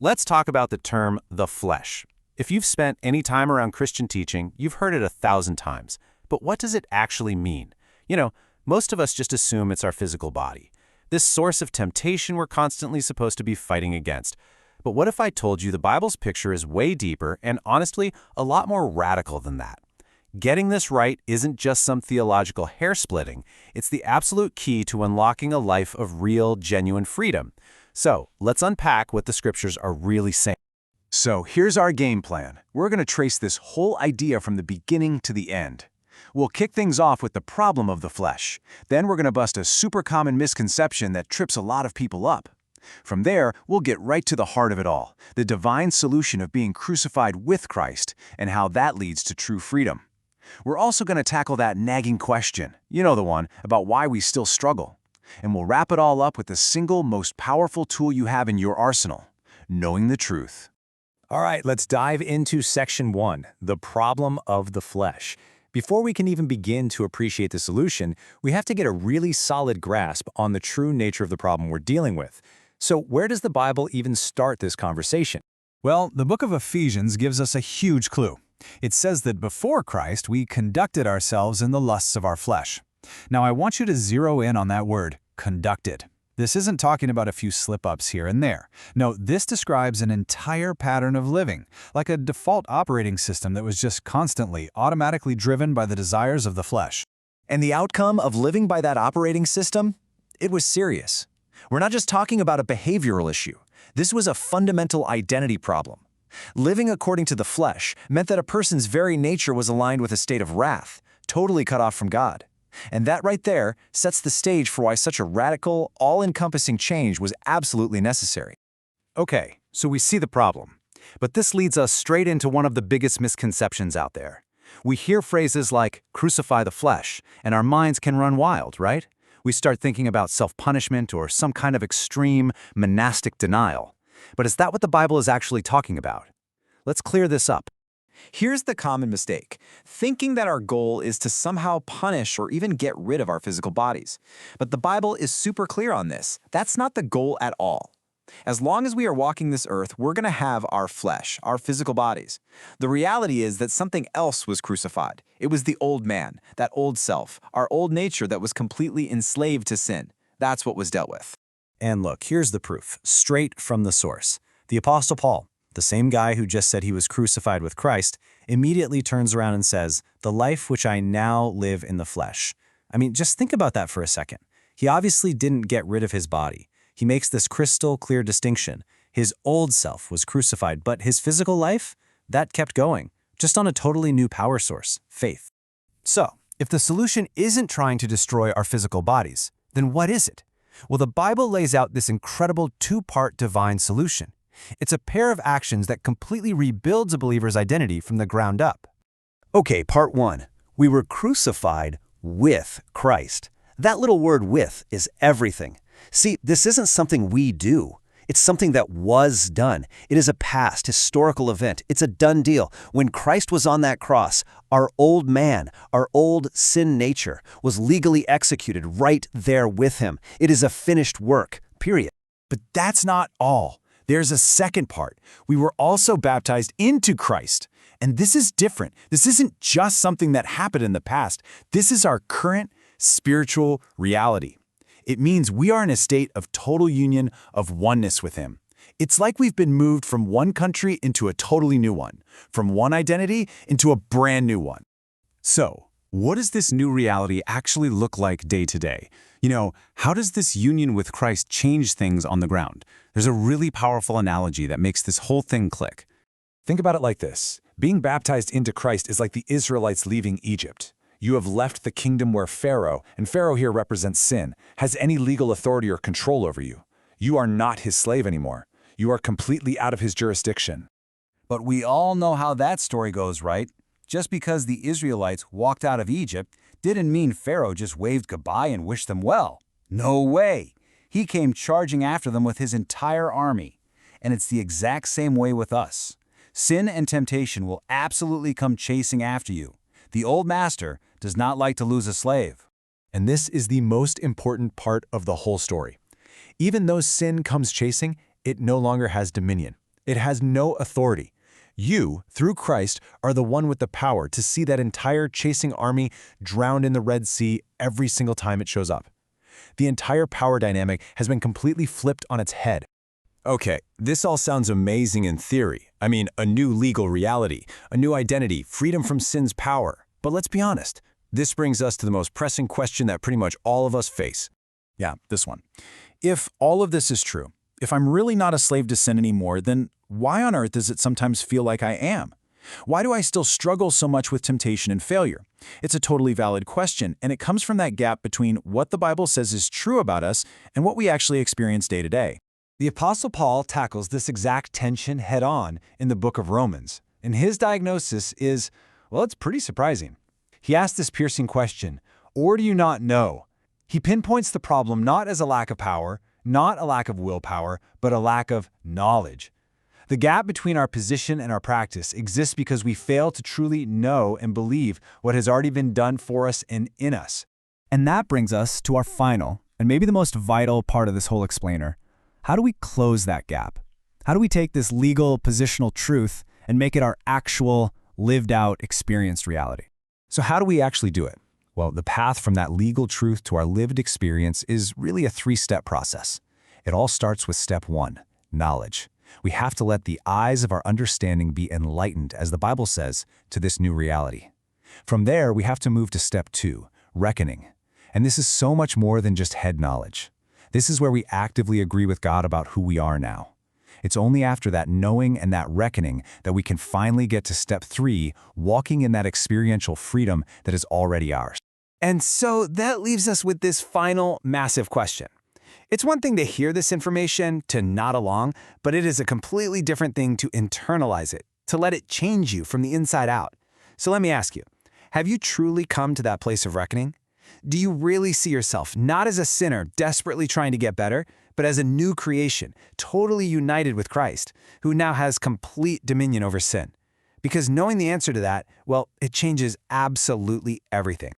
Let's talk about the term the flesh. If you've spent any time around Christian teaching, you've heard it 1,000 times. But what does it actually mean? Most of us just assume it's our physical body, this source of temptation we're constantly supposed to be fighting against. But what if I told you the Bible's picture is way deeper and, honestly, a lot more radical than that? Getting this right isn't just some theological hair-splitting. It's the absolute key to unlocking a life of real, genuine freedom. So, let's unpack what the scriptures are really saying. So here's our game plan. We're going to trace this whole idea from the beginning to the end. We'll kick things off with the problem of the flesh. Then we're going to bust a super common misconception that trips a lot of people up. From there, we'll get right to the heart of it all, the divine solution of being crucified with Christ and how that leads to true freedom. We're also going to tackle that nagging question, the one, about why we still struggle. And we'll wrap it all up with the single most powerful tool you have in your arsenal, knowing the truth. All right, let's dive into Section 1, the problem of the flesh. Before we can even begin to appreciate the solution, we have to get a really solid grasp on the true nature of the problem we're dealing with. So where does the Bible even start this conversation? Well, the book of Ephesians gives us a huge clue. It says that before Christ, we conducted ourselves in the lusts of our flesh. Now, I want you to zero in on that word, conducted. This isn't talking about a few slip-ups here and there. No, this describes an entire pattern of living, like a default operating system that was just constantly, automatically driven by the desires of the flesh. And the outcome of living by that operating system? It was serious. We're not just talking about a behavioral issue. This was a fundamental identity problem. Living according to the flesh meant that a person's very nature was aligned with a state of wrath, totally cut off from God. And that right there sets the stage for why such a radical, all-encompassing change was absolutely necessary. Okay, so we see the problem. But this leads us straight into one of the biggest misconceptions out there. We hear phrases like, crucify the flesh, and our minds can run wild, right? We start thinking about self-punishment or some kind of extreme, monastic denial. But is that what the Bible is actually talking about? Let's clear this up. Here's the common mistake, thinking that our goal is to somehow punish or even get rid of our physical bodies. But the Bible is super clear on this. That's not the goal at all. As long as we are walking this earth, we're going to have our flesh, our physical bodies. The reality is that something else was crucified. It was the old man, that old self, our old nature that was completely enslaved to sin. That's what was dealt with. And look, here's the proof, straight from the source. The Apostle Paul, the same guy who just said he was crucified with Christ, immediately turns around and says, the life which I now live in the flesh. I mean, just think about that for a second. He obviously didn't get rid of his body. He makes this crystal clear distinction. His old self was crucified, but his physical life, that kept going, just on a totally new power source, faith. So, if the solution isn't trying to destroy our physical bodies, then what is it? Well, the Bible lays out this incredible two-part divine solution. It's a pair of actions that completely rebuilds a believer's identity from the ground up. Okay, part 1. We were crucified with Christ. That little word with is everything. See, this isn't something we do. It's something that was done. It is a past, historical event. It's a done deal. When Christ was on that cross, our old man, our old sin nature, was legally executed right there with him. It is a finished work, period. But that's not all. There's a second part. We were also baptized into Christ. And this is different. This isn't just something that happened in the past. This is our current spiritual reality. It means we are in a state of total union, of oneness with Him. It's like we've been moved from one country into a totally new one, from one identity into a brand new one. So, what does this new reality actually look like day to day? How does this union with Christ change things on the ground? There's a really powerful analogy that makes this whole thing click. Think about it like this. Being baptized into Christ is like the Israelites leaving Egypt. You have left the kingdom where Pharaoh, and Pharaoh here represents sin, has any legal authority or control over you. You are not his slave anymore. You are completely out of his jurisdiction. But we all know how that story goes, right? Just because the Israelites walked out of Egypt didn't mean Pharaoh just waved goodbye and wished them well. No way. He came charging after them with his entire army. And it's the exact same way with us. Sin and temptation will absolutely come chasing after you. The old master does not like to lose a slave. And this is the most important part of the whole story. Even though sin comes chasing, it no longer has dominion. It has no authority. You, through Christ, are the one with the power to see that entire chasing army drowned in the Red Sea every single time it shows up. The entire power dynamic has been completely flipped on its head. Okay, this all sounds amazing in theory. I mean, a new legal reality, a new identity, freedom from sin's power. But let's be honest, this brings us to the most pressing question that pretty much all of us face. Yeah, this one. If all of this is true, if I'm really not a slave to sin anymore, then why on earth does it sometimes feel like I am? Why do I still struggle so much with temptation and failure? It's a totally valid question, and it comes from that gap between what the Bible says is true about us and what we actually experience day to day. The Apostle Paul tackles this exact tension head-on in the book of Romans, and his diagnosis is, well, it's pretty surprising. He asks this piercing question, or do you not know? He pinpoints the problem not as a lack of power, not a lack of willpower, but a lack of knowledge. The gap between our position and our practice exists because we fail to truly know and believe what has already been done for us and in us. And that brings us to our final, and maybe the most vital part of this whole explainer. How do we close that gap? How do we take this legal, positional truth and make it our actual, lived-out, experienced reality? So how do we actually do it? Well, the path from that legal truth to our lived experience is really a three-step process. It all starts with step one, knowledge. We have to let the eyes of our understanding be enlightened, as the Bible says, to this new reality. From there, we have to move to step two, reckoning. And this is so much more than just head knowledge. This is where we actively agree with God about who we are now. It's only after that knowing and that reckoning that we can finally get to step three, walking in that experiential freedom that is already ours. And so that leaves us with this final massive question. It's one thing to hear this information, to nod along, but it is a completely different thing to internalize it, to let it change you from the inside out. So let me ask you, have you truly come to that place of reckoning? Do you really see yourself not as a sinner desperately trying to get better, but as a new creation, totally united with Christ, who now has complete dominion over sin? Because knowing the answer to that, well, it changes absolutely everything.